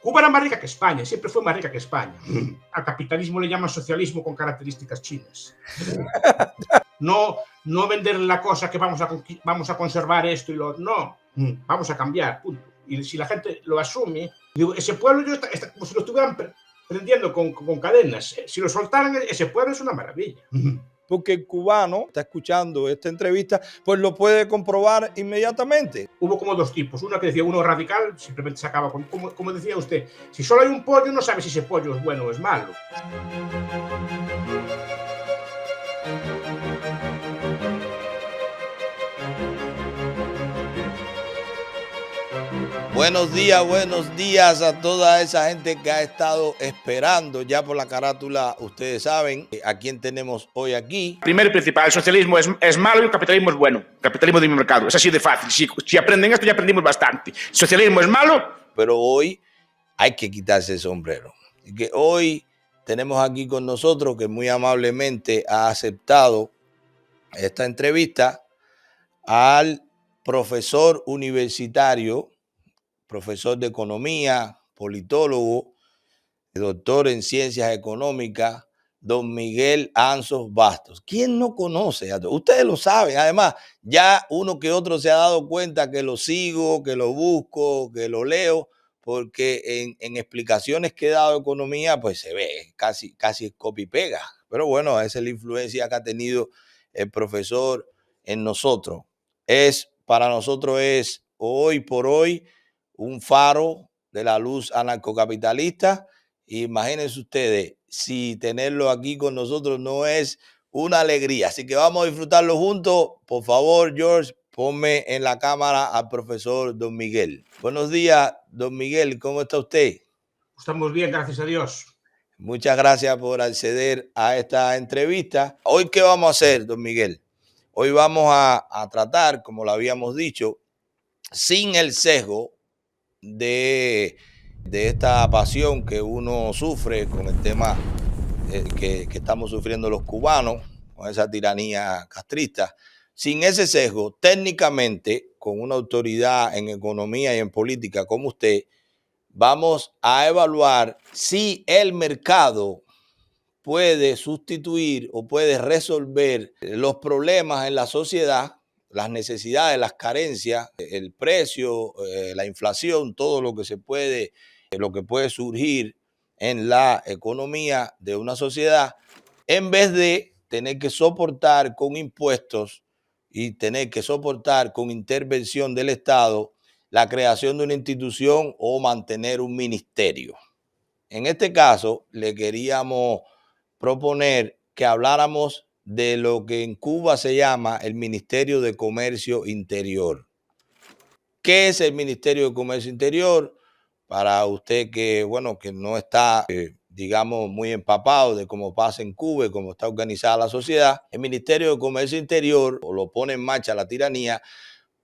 Cuba era más rica que España, siempre fue más rica que España. Al capitalismo le llaman socialismo con características chinas. No vender la cosa que vamos a conservar esto y lo otro. No, vamos a cambiar, punto. Y si la gente lo asume, digo, ese pueblo está como si lo estuvieran prendiendo con cadenas. Si lo soltaran, ese pueblo es una maravilla. Porque el cubano está escuchando esta entrevista, pues lo puede comprobar inmediatamente. Hubo como dos tipos. Uno que decía, uno radical, simplemente se acaba con, como decía usted, si solo hay un pollo, no sabe si ese pollo es bueno o es malo. Buenos días a toda esa gente que ha estado esperando ya por la carátula. Ustedes saben a quién tenemos hoy aquí. Primero y principal, el socialismo es malo y el capitalismo es bueno. Capitalismo de mercado, es así de fácil. Si aprenden esto ya aprendimos bastante. El socialismo es malo. Pero hoy hay que quitarse el sombrero. Y que hoy tenemos aquí con nosotros, que muy amablemente ha aceptado esta entrevista, al profesor universitario, profesor de economía, politólogo, doctor en ciencias económicas, don Miguel Anzos Bastos. ¿Quién no conoce? Ustedes lo saben. Además, ya uno que otro se ha dado cuenta que lo sigo, que lo busco, que lo leo, porque en explicaciones que he dado de economía, pues se ve, casi es copy y pega. Pero bueno, esa es la influencia que ha tenido el profesor en nosotros. Para nosotros es hoy por hoy un faro de la luz anarcocapitalista. Imagínense ustedes, si tenerlo aquí con nosotros no es una alegría. Así que vamos a disfrutarlo juntos. Por favor, George, ponme en la cámara al profesor don Miguel. Buenos días, don Miguel, ¿cómo está usted? Estamos bien, gracias a Dios. Muchas gracias por acceder a esta entrevista. Hoy, ¿qué vamos a hacer, don Miguel? Hoy vamos a tratar, como lo habíamos dicho, sin el sesgo de esta pasión que uno sufre con el tema que estamos sufriendo los cubanos, con esa tiranía castrista, sin ese sesgo, técnicamente, con una autoridad en economía y en política como usted, vamos a evaluar si el mercado puede sustituir o puede resolver los problemas en la sociedad, las necesidades, las carencias, el precio, la inflación, todo lo que puede surgir en la economía de una sociedad, en vez de tener que soportar con impuestos y tener que soportar con intervención del Estado la creación de una institución o mantener un ministerio. En este caso, le queríamos proponer que habláramos de lo que en Cuba se llama el Ministerio de Comercio Interior. ¿Qué es el Ministerio de Comercio Interior? Para usted que no está, digamos, muy empapado de cómo pasa en Cuba y cómo está organizada la sociedad, el Ministerio de Comercio Interior lo pone en marcha la tiranía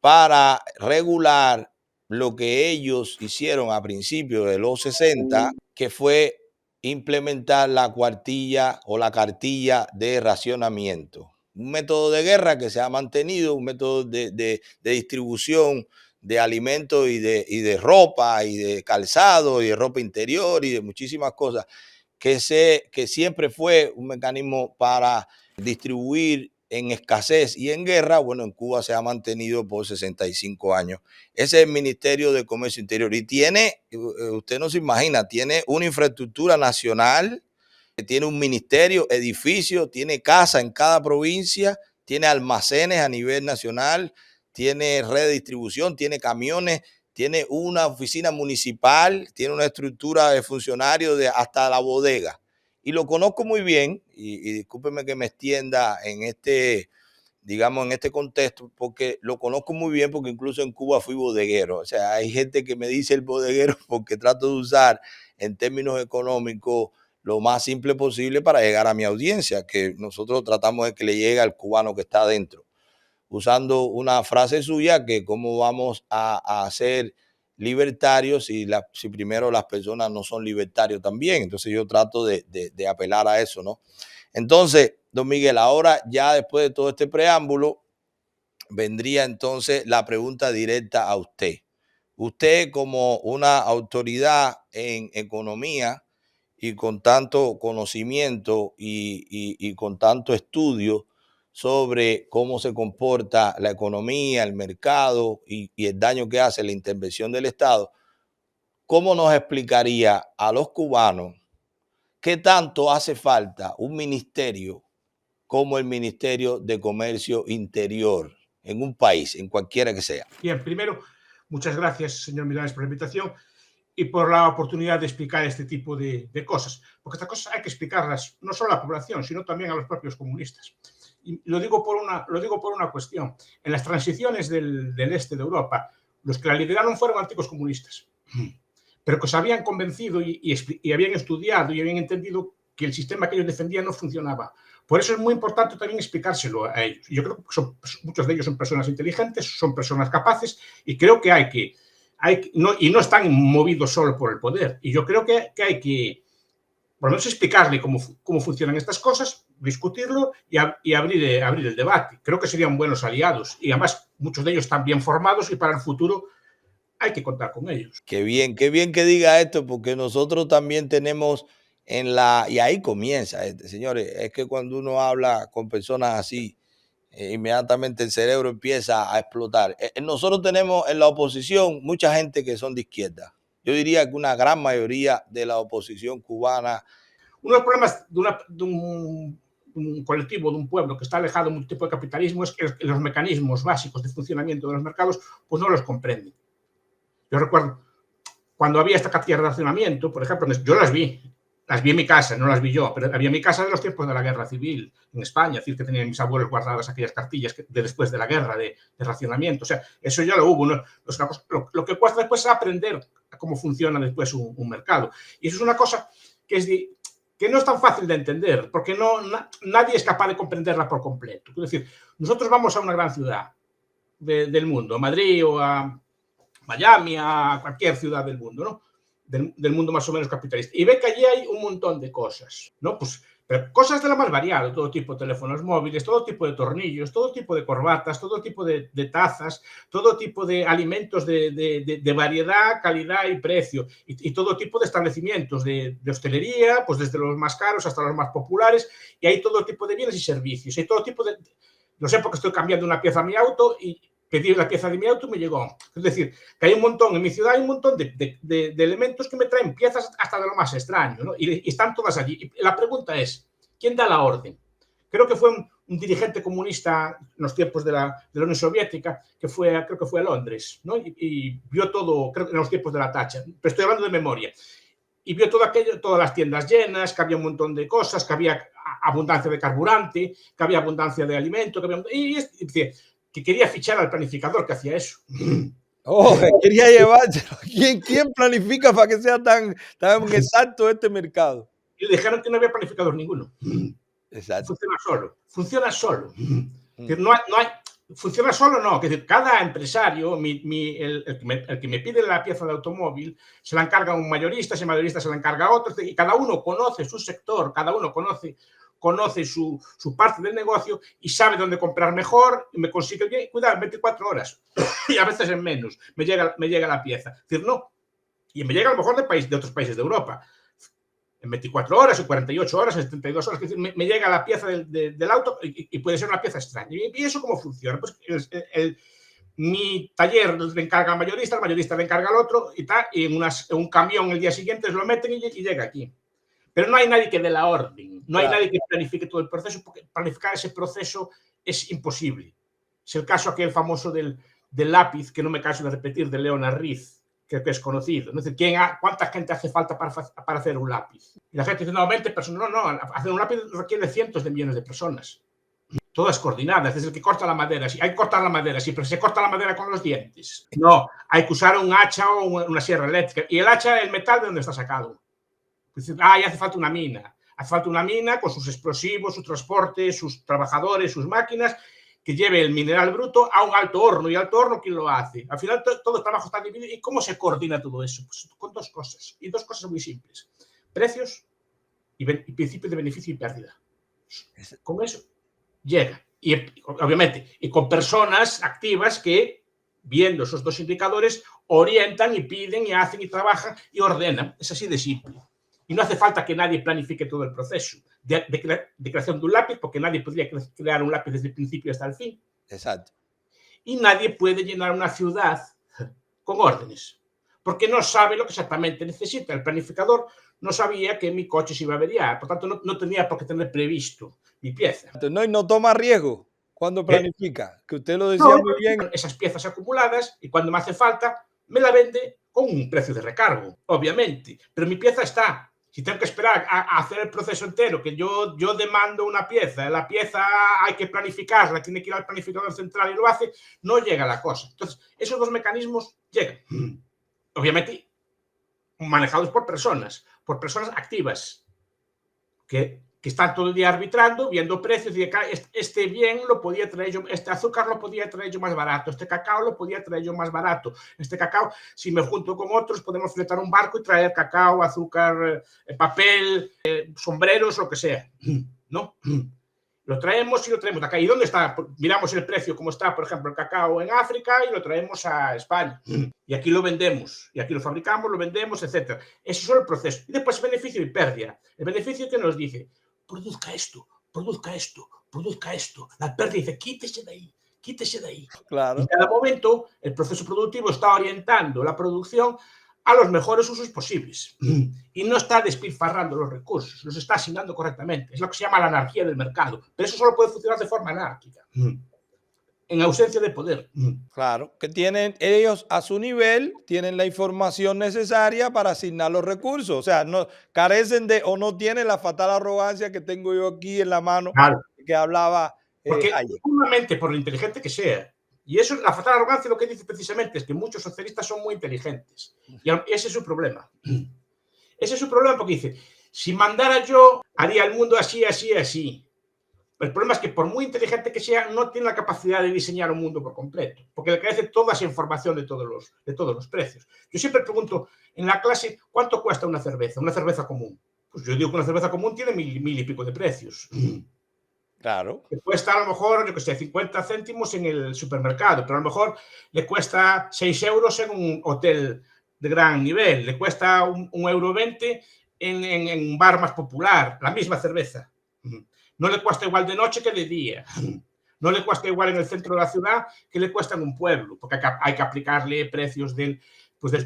para regular lo que ellos hicieron a principios de los 60, que fue implementar la cuartilla o la cartilla de racionamiento. Un método de guerra que se ha mantenido, un método de distribución de alimentos y de ropa y de calzado y de ropa interior y de muchísimas cosas, que siempre fue un mecanismo para distribuir en escasez y en guerra. Bueno, en Cuba se ha mantenido por 65 años. Ese es el Ministerio de Comercio Interior y tiene, usted no se imagina, tiene una infraestructura nacional, tiene un ministerio, edificio, tiene casa en cada provincia, tiene almacenes a nivel nacional, tiene red de distribución, tiene camiones, tiene una oficina municipal, tiene una estructura de funcionarios hasta la bodega. Y lo conozco muy bien, y discúlpeme que me extienda en este contexto, porque lo conozco muy bien, porque incluso en Cuba fui bodeguero. O sea, hay gente que me dice el bodeguero porque trato de usar en términos económicos lo más simple posible para llegar a mi audiencia, que nosotros tratamos de que le llegue al cubano que está adentro. Usando una frase suya, que cómo vamos a ser libertarios si primero las personas no son libertarios también. Entonces yo trato de apelar a eso, ¿no? Entonces, don Miguel, ahora ya después de todo este preámbulo, vendría entonces la pregunta directa a usted. usted como una autoridad en economía y con tanto conocimiento y con tanto estudio sobre cómo se comporta la economía, el mercado y el daño que hace la intervención del Estado, ¿cómo nos explicaría a los cubanos qué tanto hace falta un ministerio como el Ministerio de Comercio Interior en un país, en cualquiera que sea? Bien, primero, muchas gracias, señor Milanes, por la invitación y por la oportunidad de explicar este tipo de cosas. Porque estas cosas hay que explicarlas no solo a la población, sino también a los propios comunistas. Y lo digo por una cuestión. En las transiciones del este de Europa, los que la lideraron fueron antiguos comunistas, pero que se habían convencido y habían estudiado y habían entendido que el sistema que ellos defendían no funcionaba. Por eso es muy importante también explicárselo a ellos. Yo creo que muchos de ellos son personas inteligentes, son personas capaces, y creo que no están movidos solo por el poder. Y yo creo que hay que, por lo menos, explicarle cómo funcionan estas cosas, discutirlo y abrir el debate. Creo que serían buenos aliados. Y además, muchos de ellos están bien formados y para el futuro hay que contar con ellos. Qué bien que diga esto, porque nosotros también tenemos y ahí comienza, señores, es que cuando uno habla con personas así, inmediatamente el cerebro empieza a explotar. Nosotros tenemos en la oposición mucha gente que son de izquierda. Yo diría que una gran mayoría de la oposición cubana. Uno de los problemas de un colectivo, de un pueblo que está alejado de un tipo de capitalismo, es que los mecanismos básicos de funcionamiento de los mercados pues no los comprenden. Yo recuerdo cuando había esta cantidad de racionamiento, por ejemplo, yo las vi en mi casa, no las vi yo, pero había en mi casa de los tiempos de la guerra civil en España, es decir, que tenían mis abuelos guardadas aquellas cartillas de después de la guerra de racionamiento. O sea, eso ya lo hubo, ¿no? Lo que cuesta después es aprender cómo funciona después un mercado. Y eso es una cosa que no es tan fácil de entender, porque nadie es capaz de comprenderla por completo. Es decir, nosotros vamos a una gran ciudad del mundo, a Madrid o a Miami, a cualquier ciudad del mundo, ¿no? Del mundo más o menos capitalista. Y ve que allí hay un montón de cosas, ¿no? Pues pero cosas de la más variada, todo tipo de teléfonos móviles, todo tipo de tornillos, todo tipo de corbatas, todo tipo de tazas, todo tipo de alimentos de variedad, calidad y precio, y todo tipo de establecimientos de hostelería, pues desde los más caros hasta los más populares, y hay todo tipo de bienes y servicios, hay todo tipo de... No sé, porque estoy cambiando una pieza a mi auto y pedí la pieza de mi auto y me llegó. Es decir, que hay un montón, en mi ciudad hay un montón de elementos que me traen piezas hasta de lo más extraño, ¿no? Y están todas allí. Y la pregunta es, ¿quién da la orden? Creo que fue un dirigente comunista en los tiempos de la Unión Soviética, creo que fue a Londres, ¿no? Y vio todo, creo que en los tiempos de la Thatcher, pero estoy hablando de memoria. Y vio todo aquello, todas las tiendas llenas, que había un montón de cosas, que había abundancia de carburante, que había abundancia de alimento, que quería fichar al planificador que hacía eso. Oh, quería llevárselo. ¿Quién planifica para que sea tan exacto este mercado? Y le dijeron que no había planificador ninguno. Exacto. Funciona solo. No hay, funciona solo, no. Es decir, cada empresario, el que me pide la pieza de automóvil, se la encarga un mayorista, ese mayorista se la encarga a otro, y cada uno conoce su sector, cada uno conoce su parte del negocio y sabe dónde comprar mejor y me consigue bien, cuidado, en 24 horas y a veces en menos me llega la pieza. Es decir, no, y me llega a lo mejor de otros países de Europa en 24 horas, en 48 horas, en 72 horas, es decir, me llega la pieza del auto y puede ser una pieza extraña. ¿Y eso cómo funciona? Pues mi taller le encarga al mayorista, el mayorista le encarga al otro y tal, y en un camión el día siguiente lo meten y llega aquí. Pero no hay nadie que dé la orden, no hay nadie que planifique todo el proceso, porque planificar ese proceso es imposible. Es el caso aquel famoso del lápiz, que no me canso de repetir, de Leonard Reed, que es conocido. Es decir, ¿cuánta gente hace falta para hacer un lápiz? Y la gente dice, no, 20 personas. No, hacer un lápiz requiere cientos de millones de personas. Todas coordinadas, desde el que corta la madera. Sí, hay que cortar la madera, sí, pero se corta la madera con los dientes. No, hay que usar un hacha o una sierra eléctrica. Y el hacha, el metal, ¿de dónde está sacado? Y hace falta una mina. Hace falta una mina con sus explosivos, su transporte, sus trabajadores, sus máquinas, que lleve el mineral bruto a un alto horno. ¿Y alto horno quién lo hace? Al final todo el trabajo está dividido. ¿Y cómo se coordina todo eso? Pues con dos cosas. Y dos cosas muy simples. Precios y principio de beneficio y pérdida. Con eso llega. Y obviamente, y con personas activas que viendo esos dos indicadores, orientan y piden y hacen y trabajan y ordenan. Es así de simple. Y no hace falta que nadie planifique todo el proceso de creación de un lápiz, porque nadie podría crear un lápiz desde el principio hasta el fin. Exacto. Y nadie puede llenar una ciudad con órdenes, porque no sabe lo que exactamente necesita. El planificador no sabía que mi coche se iba a averiar, por tanto no tenía por qué tener previsto mi pieza. No, y no toma riesgo cuando planifica, que usted lo decía No, muy bien. esas piezas acumuladas y cuando me hace falta me la vende con un precio de recargo, obviamente, pero mi pieza está. Si tengo que esperar a hacer el proceso entero, que yo demando una pieza, la pieza hay que planificarla, tiene que ir al planificador central y lo hace, no llega la cosa. Entonces, esos dos mecanismos llegan. Obviamente, manejados por personas activas, que están todo el día arbitrando, viendo precios, y este bien lo podía traer yo, este azúcar lo podía traer yo más barato, este cacao lo podía traer yo más barato, este cacao, si me junto con otros, podemos fletar un barco y traer cacao, azúcar, papel, sombreros, lo que sea, ¿no? Lo traemos y lo traemos de acá. ¿Y dónde está? Miramos el precio, cómo está, por ejemplo, el cacao en África y lo traemos a España. Y aquí lo vendemos, y aquí lo fabricamos, lo vendemos, etc. Ese es solo el proceso. Y después beneficio y pérdida. El beneficio que nos dice, produzca esto, produzca esto, produzca esto. La pérdida dice, quítese de ahí, quítese de ahí. Claro. En cada momento, el proceso productivo está orientando la producción a los mejores usos posibles y no está despilfarrando los recursos, los está asignando correctamente. Es lo que se llama la anarquía del mercado, pero eso solo puede funcionar de forma anárquica, en ausencia de poder. Claro, que tienen ellos a su nivel, tienen la información necesaria para asignar los recursos, o sea, no carecen de o no tienen la fatal arrogancia que tengo yo aquí en la mano, claro, que hablaba porque ayer. Seguramente por lo inteligente que sea. Y eso, la fatal arrogancia, lo que dice precisamente es que muchos socialistas son muy inteligentes. Y ese es su problema. Ese es su problema porque dice, si mandara yo, haría el mundo así, así, así. El problema es que por muy inteligente que sea, no tiene la capacidad de diseñar un mundo por completo, porque le carece toda esa información de todos los precios. Yo siempre pregunto en la clase, ¿cuánto cuesta una cerveza común? Pues yo digo que una cerveza común tiene mil y pico de precios. Claro. Le cuesta a lo mejor, yo que sé, 50 céntimos en el supermercado, pero a lo mejor le cuesta 6 euros en un hotel de gran nivel, le cuesta un euro 20 en un bar más popular, la misma cerveza. No le cuesta igual de noche que de día. No le cuesta igual en el centro de la ciudad que le cuesta en un pueblo, porque hay que aplicarle precios del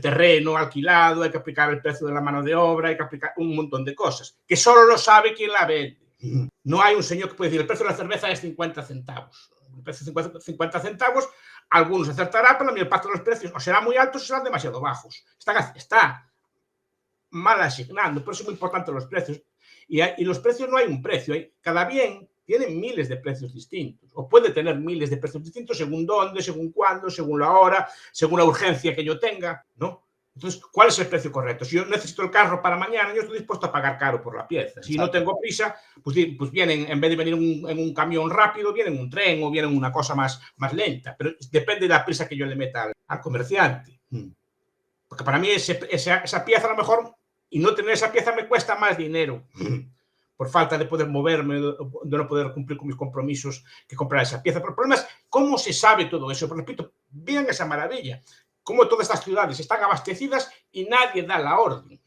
terreno alquilado, hay que aplicar el precio de la mano de obra, hay que aplicar un montón de cosas, que solo lo sabe quien la vende. No hay un señor que puede decir, el precio de la cerveza es 50 centavos. El precio de 50 centavos, algunos acertará, pero la mayor parte de los precios o serán muy altos o serán demasiado bajos. Está mal asignando, por eso es muy importante los precios. Y los precios no hay un precio, cada bien tiene miles de precios distintos, o puede tener miles de precios distintos según dónde, según cuándo, según la hora, según la urgencia que yo tenga, ¿no? Entonces, ¿cuál es el precio correcto? Si yo necesito el carro para mañana, yo estoy dispuesto a pagar caro por la pieza. Si no tengo prisa, pues vienen, en vez de venir en un camión rápido, viene en un tren o viene en una cosa más lenta. Pero depende de la prisa que yo le meta al comerciante. Porque para mí esa pieza a lo mejor, y no tener esa pieza me cuesta más dinero. Por falta de poder moverme, de no poder cumplir con mis compromisos, que comprar esa pieza. Pero el problema es cómo se sabe todo eso. Pero repito, vean esa maravilla. Cómo todas estas ciudades están abastecidas y nadie da la orden.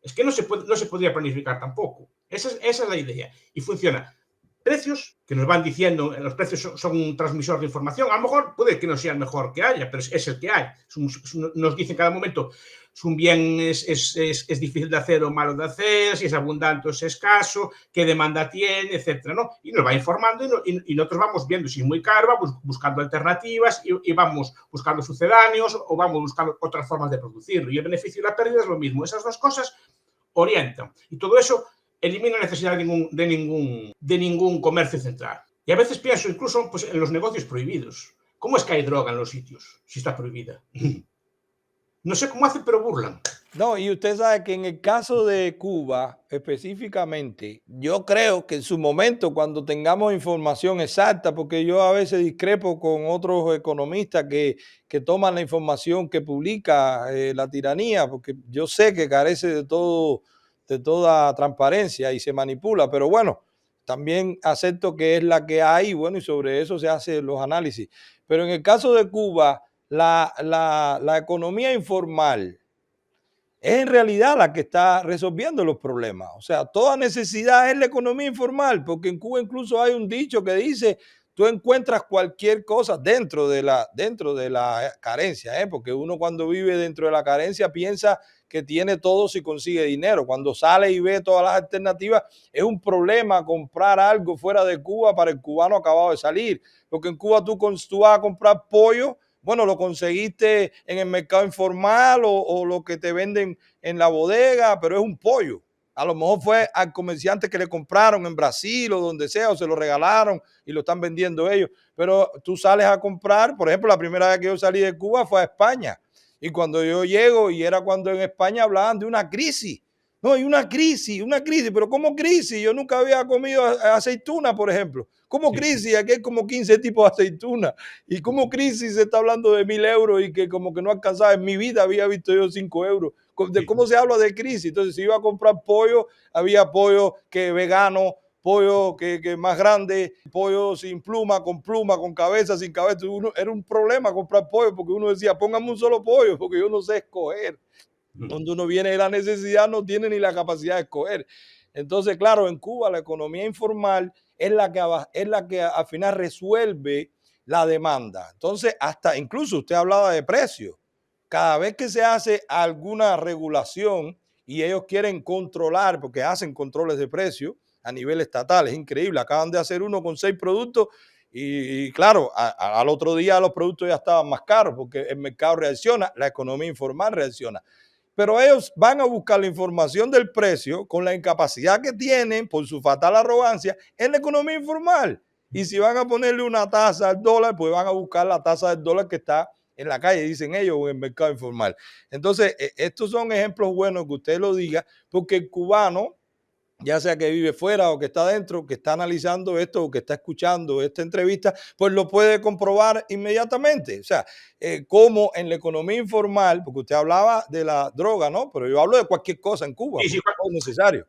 Es que no se podría planificar tampoco. Esa es la idea. Y funciona. Precios que nos van diciendo, los precios son un transmisor de información. A lo mejor puede que no sea el mejor que haya, pero es el que hay. Nos dice en cada momento, si un bien es difícil de hacer o malo de hacer, si es abundante o es escaso, qué demanda tiene, etcétera, ¿no? Y nos va informando y nosotros vamos viendo si es muy caro, vamos buscando alternativas y vamos buscando sucedáneos o vamos buscando otras formas de producirlo. Y el beneficio y la pérdida es lo mismo. Esas dos cosas orientan. Y todo eso elimina la necesidad de ningún comercio central. Y a veces pienso incluso pues, en los negocios prohibidos. ¿Cómo es que hay droga en los sitios si está prohibida? No sé cómo hacen, pero burlan. No, y usted sabe que en el caso de Cuba específicamente, yo creo que en su momento, cuando tengamos información exacta, porque yo a veces discrepo con otros economistas que toman la información que publica la tiranía, porque yo sé que carece de toda transparencia y se manipula, pero bueno, también acepto que es la que hay, bueno, y sobre eso se hacen los análisis. Pero en el caso de Cuba, la economía informal es en realidad la que está resolviendo los problemas. O sea, toda necesidad es la economía informal, porque en Cuba incluso hay un dicho que dice, tú encuentras cualquier cosa dentro de la carencia, ¿eh? Porque uno cuando vive dentro de la carencia piensa que tiene todo si consigue dinero. Cuando sale y ve todas las alternativas, es un problema comprar algo fuera de Cuba para el cubano acabado de salir. Porque en Cuba tú vas a comprar pollo, bueno, lo conseguiste en el mercado informal o lo que te venden en la bodega, pero es un pollo. A lo mejor fue al comerciante que le compraron en Brasil o donde sea, o se lo regalaron y lo están vendiendo ellos. Pero tú sales a comprar, por ejemplo, la primera vez que yo salí de Cuba fue a España. Y cuando yo llego, y era cuando en España hablaban de una crisis. No, hay una crisis, pero ¿cómo crisis? Yo nunca había comido aceituna, por ejemplo. ¿Cómo Sí. crisis? Aquí hay como 15 tipos de aceituna. ¿Y cómo crisis se está hablando de 1.000 euros y que como que no alcanzaba? En mi vida había visto yo 5 euros. ¿De cómo se habla de crisis? Entonces, si iba a comprar pollo, había pollo que vegano, pollo que más grande, pollo sin pluma, con cabeza, sin cabeza. Era un problema comprar pollo porque uno decía, póngame un solo pollo porque yo no sé escoger. Donde uno viene de la necesidad no tiene ni la capacidad de escoger. Entonces, claro, en Cuba la economía informal es la que al final resuelve la demanda. Entonces, hasta incluso usted hablaba de precios. Cada vez que se hace alguna regulación y ellos quieren controlar, porque hacen controles de precios a nivel estatal, es increíble. Acaban de hacer uno con 6 productos y claro, al otro día los productos ya estaban más caros porque el mercado reacciona, la economía informal reacciona. Pero ellos van a buscar la información del precio con la incapacidad que tienen por su fatal arrogancia en la economía informal. Y si van a ponerle una tasa al dólar, pues van a buscar la tasa del dólar que está en la calle, dicen ellos, o en el mercado informal. Entonces, estos son ejemplos buenos que usted lo diga, porque el cubano, ya sea que vive fuera o que está dentro, que está analizando esto o que está escuchando esta entrevista, pues lo puede comprobar inmediatamente. O sea, como en la economía informal, porque usted hablaba de la droga, ¿no? Pero yo hablo de cualquier cosa en Cuba, Sí, sí, porque todo es necesario.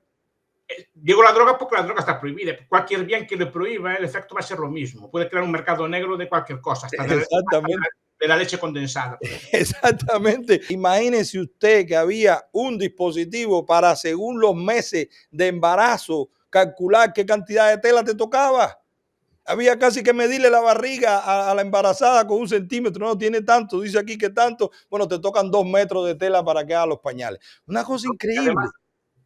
digo la droga porque la droga está prohibida. Cualquier bien que le prohíba, el efecto va a ser lo mismo. Puede crear un mercado negro de cualquier cosa, hasta Exactamente. de la leche condensada. Exactamente. Imagínese usted que había un dispositivo para, según los meses de embarazo, calcular qué cantidad de tela te tocaba. Había casi que medirle la barriga a la embarazada con 1 centímetro. No, tiene tanto, dice aquí que tanto. Bueno, te tocan 2 metros de tela para que haga los pañales. Una cosa increíble.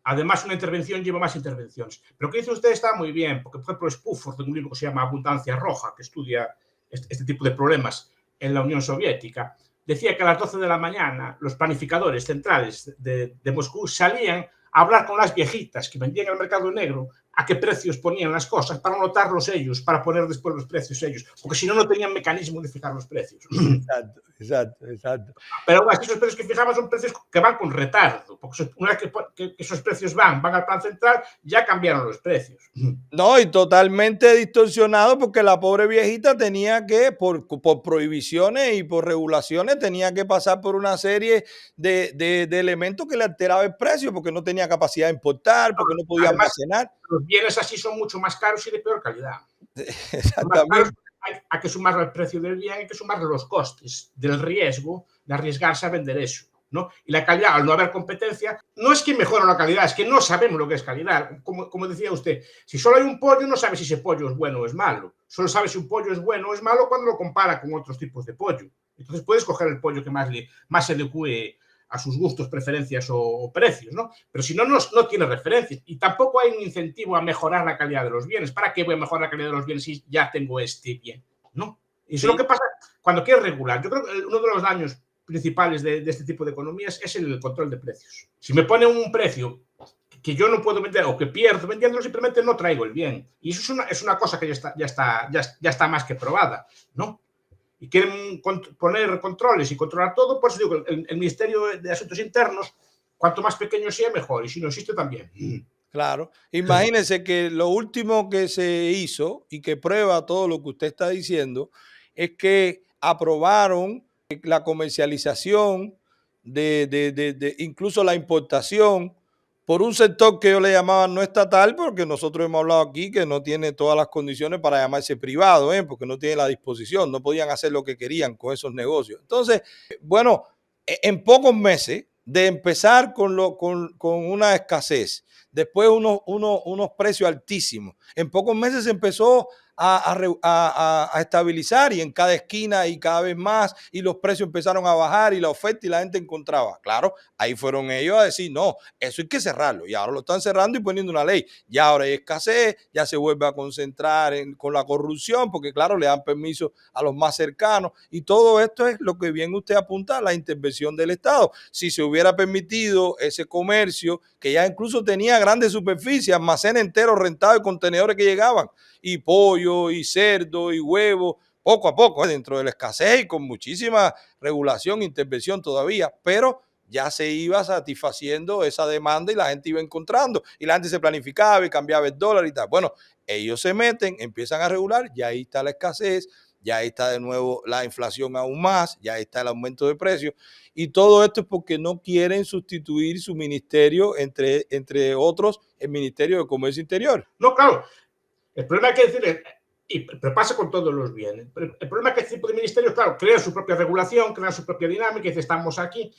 Además, una intervención lleva más intervenciones. Pero lo que dice usted está muy bien, porque, por ejemplo, Spufford, en un libro que se llama Abundancia Roja, que estudia este tipo de problemas en la Unión Soviética, decía que a las 12 de la mañana los planificadores centrales de Moscú salían a hablar con las viejitas que vendían en el mercado negro a qué precios ponían las cosas para anotarlos ellos, para poner después los precios ellos, porque si no, no tenían mecanismo de fijar los precios. Exacto, exacto, exacto. Pero aún así, esos precios que fijamos son precios que van con retardo, porque una vez que esos precios van al plan central, ya cambiaron los precios. No, y totalmente distorsionado porque la pobre viejita tenía que, por prohibiciones y por regulaciones, tenía que pasar por una serie de elementos que le alteraban el precio porque no tenía capacidad de importar, porque no podía Además, almacenar. los bienes así son mucho más caros y de peor calidad. Son más caros, Exactamente. hay que sumarle al precio del bien, hay que sumarle los costes del riesgo de arriesgarse a vender eso, ¿no? Y la calidad, al no haber competencia, no es que mejora la calidad, es que no sabemos lo que es calidad. Como decía usted, si solo hay un pollo, no sabe si ese pollo es bueno o es malo. Solo sabe si un pollo es bueno o es malo cuando lo compara con otros tipos de pollo. Entonces puedes coger el pollo que más se adecue a sus gustos, preferencias o precios, ¿no? Pero si no, no tiene referencias. Y tampoco hay un incentivo a mejorar la calidad de los bienes. ¿Para qué voy a mejorar la calidad de los bienes si ya tengo este bien? ¿No? Y eso es lo que pasa cuando quieres regular. Yo creo que uno de los daños principales de este tipo de economías es el control de precios. Si me pone un precio que yo no puedo vender o que pierdo vendiéndolo, simplemente no traigo el bien. Y eso es una cosa que ya está más que probada, ¿no? Y quieren poner controles y controlar todo, por eso digo, el Ministerio de Asuntos Internos, cuanto más pequeño sea, mejor, y si no existe, también. Claro. Imagínense que lo último que se hizo y que prueba todo lo que usted está diciendo es que aprobaron la comercialización de incluso la importación por un sector que yo le llamaba no estatal, porque nosotros hemos hablado aquí que no tiene todas las condiciones para llamarse privado, porque no tiene la disposición, no podían hacer lo que querían con esos negocios. Entonces, bueno, en pocos meses de empezar con una escasez, después unos precios altísimos, en pocos meses se empezó a estabilizar y en cada esquina y cada vez más y los precios empezaron a bajar y la oferta y la gente encontraba. Claro, ahí fueron ellos a decir, no, eso hay que cerrarlo y ahora lo están cerrando y poniendo una ley. Ya ahora hay escasez, ya se vuelve a concentrar con la corrupción porque claro, le dan permiso a los más cercanos y todo esto es lo que bien usted apunta, la intervención del Estado. Si se hubiera permitido ese comercio que ya incluso tenía grandes superficies, almacenes enteros rentados y contenedores que llegaban y pollo y cerdo y huevo, poco a poco, dentro de la escasez y con muchísima regulación, intervención todavía, pero ya se iba satisfaciendo esa demanda y la gente iba encontrando y la gente se planificaba y cambiaba el dólar y tal. Bueno, ellos se meten, empiezan a regular, ya ahí está la escasez, ya ahí está de nuevo la inflación aún más, ya ahí está el aumento de precios y todo esto es porque no quieren sustituir su ministerio, entre otros, el Ministerio de Comercio Interior. No, claro, el problema hay que decir, pero pasa con todos los bienes, el problema es que este tipo de ministerios, claro, crean su propia regulación, crean su propia dinámica y dicen, estamos aquí.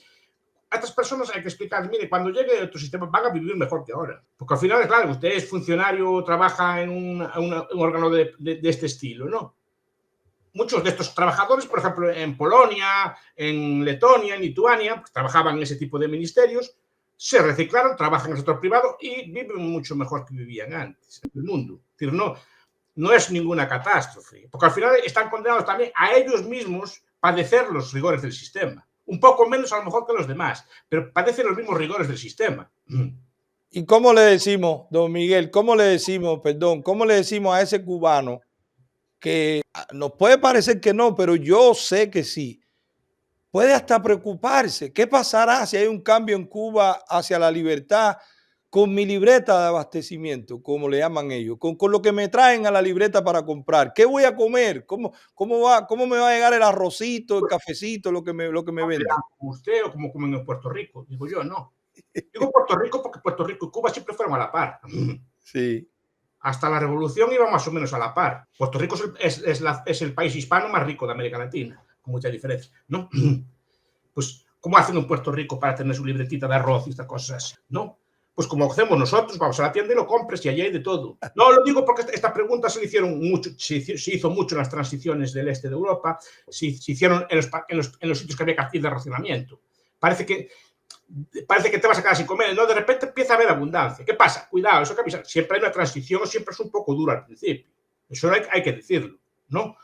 A estas personas hay que explicar, mire, cuando llegue otro sistema van a vivir mejor que ahora. Porque al final, claro, usted es funcionario, trabaja en un órgano de este estilo, ¿no? Muchos de estos trabajadores, por ejemplo, en Polonia, en Letonia, en Lituania, pues, trabajaban en ese tipo de ministerios, se reciclaron, trabajan en el sector privado y viven mucho mejor que vivían antes en el mundo. Es decir, no es ninguna catástrofe, porque al final están condenados también a ellos mismos padecer los rigores del sistema. Un poco menos a lo mejor que los demás, pero padecen los mismos rigores del sistema. ¿Y cómo le decimos, don Miguel, cómo le decimos a ese cubano que nos puede parecer que no, pero yo sé que sí, puede hasta preocuparse? ¿Qué pasará si hay un cambio en Cuba hacia la libertad con mi libreta de abastecimiento, como le llaman ellos, con lo que me traen a la libreta para comprar? ¿Qué voy a comer? ¿Cómo me va a llegar el arrocito, el cafecito, lo que me vendan? Como usted o como comen en Puerto Rico, digo yo, no. Digo Puerto Rico porque Puerto Rico y Cuba siempre fueron a la par. Sí. Hasta la revolución iba más o menos a la par. Puerto Rico es el país hispano más rico de América Latina, con mucha diferencia, ¿no? Pues, ¿cómo hacen en Puerto Rico para tener su libretita de arroz y estas cosas? ¿No? Pues como hacemos nosotros, vamos a la tienda y lo compres y allí hay de todo. No, lo digo porque esta pregunta se hizo mucho en las transiciones del este de Europa, se hicieron en los sitios que había que hacer de racionamiento. Parece que te vas a quedar sin comer, ¿no? De repente empieza a haber abundancia. ¿Qué pasa? Cuidado, eso que avisar. Siempre hay una transición, siempre es un poco duro al principio. Eso hay que decirlo, ¿no?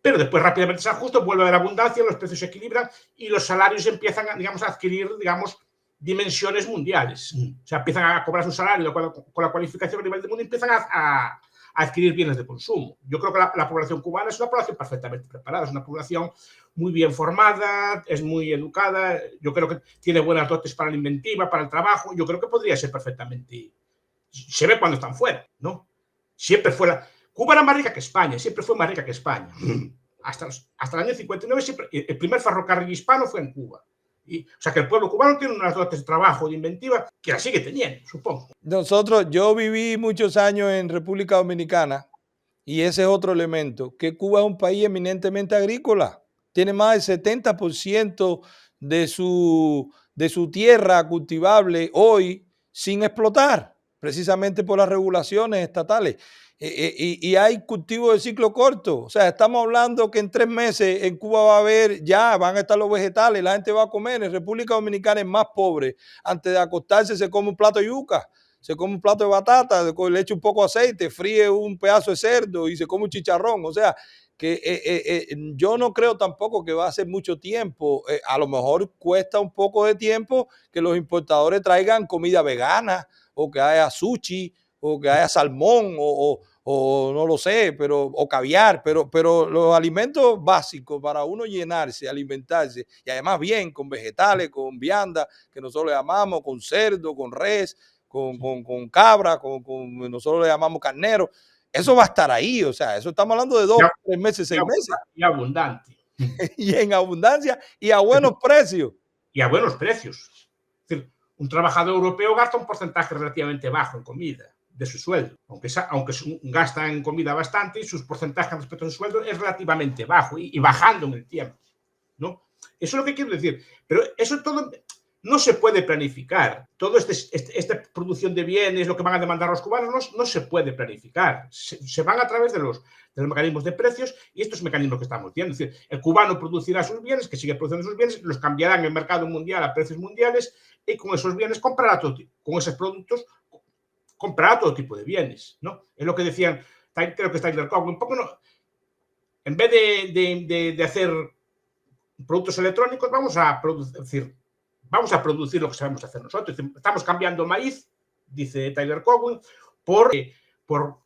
Pero después rápidamente se ajusta, vuelve a haber abundancia, los precios se equilibran y los salarios empiezan, digamos, a adquirir, digamos, dimensiones mundiales. O sea, empiezan a cobrar su salario con la cualificación a nivel del mundo y empiezan a adquirir bienes de consumo. Yo creo que la población cubana es una población perfectamente preparada, es una población muy bien formada, es muy educada, yo creo que tiene buenas dotes para la inventiva, para el trabajo, yo creo que podría ser perfectamente... Se ve cuando están fuera, ¿no? Siempre fue Cuba era más rica que España, siempre fue más rica que España. Hasta el año 59, siempre, el primer ferrocarril hispano fue en Cuba. O sea que el pueblo cubano tiene unas dotes de trabajo, de inventiva, que la sigue teniendo, supongo. Yo viví muchos años en República Dominicana y ese es otro elemento, que Cuba es un país eminentemente agrícola. Tiene más del 70% de su tierra cultivable hoy sin explotar, precisamente por las regulaciones estatales. Y hay cultivo de ciclo corto. O sea, estamos hablando que en 3 meses en Cuba van a estar los vegetales, la gente va a comer. En República Dominicana es más pobre. Antes de acostarse se come un plato de yuca, se come un plato de batata, le echa un poco de aceite, fríe un pedazo de cerdo y se come un chicharrón. O sea, que yo no creo tampoco que va a ser mucho tiempo. A lo mejor cuesta un poco de tiempo que los importadores traigan comida vegana o que haya sushi o que haya salmón o no lo sé, o caviar, pero los alimentos básicos para uno llenarse, alimentarse, y además bien, con vegetales, con vianda, que nosotros le llamamos, con cerdo, con res, con cabra, nosotros le llamamos carnero, eso va a estar ahí, o sea, eso estamos hablando de 2, 3 meses, 6 meses. Y abundante. Y en abundancia y a buenos precios. Y a buenos precios. Es decir, Un trabajador europeo gasta un porcentaje relativamente bajo en comida de su sueldo, aunque gasta en comida bastante, y sus porcentajes respecto a su sueldo es relativamente bajo y bajando en el tiempo, ¿no? Eso es lo que quiero decir. Pero eso todo no se puede planificar. Toda esta producción de bienes, lo que van a demandar los cubanos, no se puede planificar. Se van a través de los mecanismos de precios y estos mecanismos que estamos viendo. Es decir, el cubano producirá sus bienes, que sigue produciendo sus bienes, los cambiará en el mercado mundial a precios mundiales y con esos bienes comprará todo, con esos productos comprará todo tipo de bienes, ¿no? Es lo que decían, creo que está Tyler Cowen, un poco, ¿no? En vez de hacer productos electrónicos, vamos a producir lo que sabemos hacer nosotros. Estamos cambiando maíz, dice Tyler Cowen, por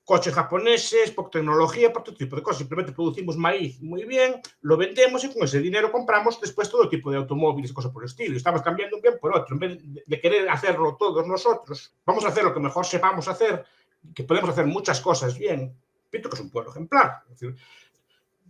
coches japoneses, por tecnología, por todo tipo de cosas. Simplemente producimos maíz muy bien, lo vendemos y con ese dinero compramos después todo tipo de automóviles y cosas por el estilo. Y estamos cambiando un bien por otro. En vez de querer hacerlo todos nosotros, vamos a hacer lo que mejor sepamos hacer, que podemos hacer muchas cosas bien. Pinto que es un pueblo ejemplar. Es decir,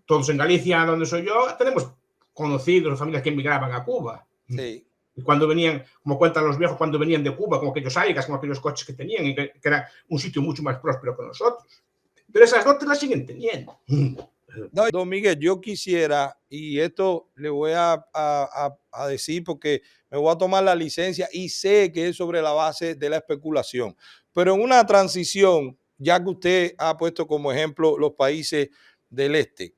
todos en Galicia, donde soy yo, tenemos conocidos, familias que emigraban a Cuba. Sí. Y cuando venían, como cuentan los viejos, cuando venían de Cuba, como aquellos aigas, como aquellos coches que tenían, y que era un sitio mucho más próspero que nosotros. Pero esas dotes las siguen teniendo. No, don Miguel, yo quisiera, y esto le voy a decir porque me voy a tomar la licencia y sé que es sobre la base de la especulación, pero en una transición, ya que usted ha puesto como ejemplo los países del este,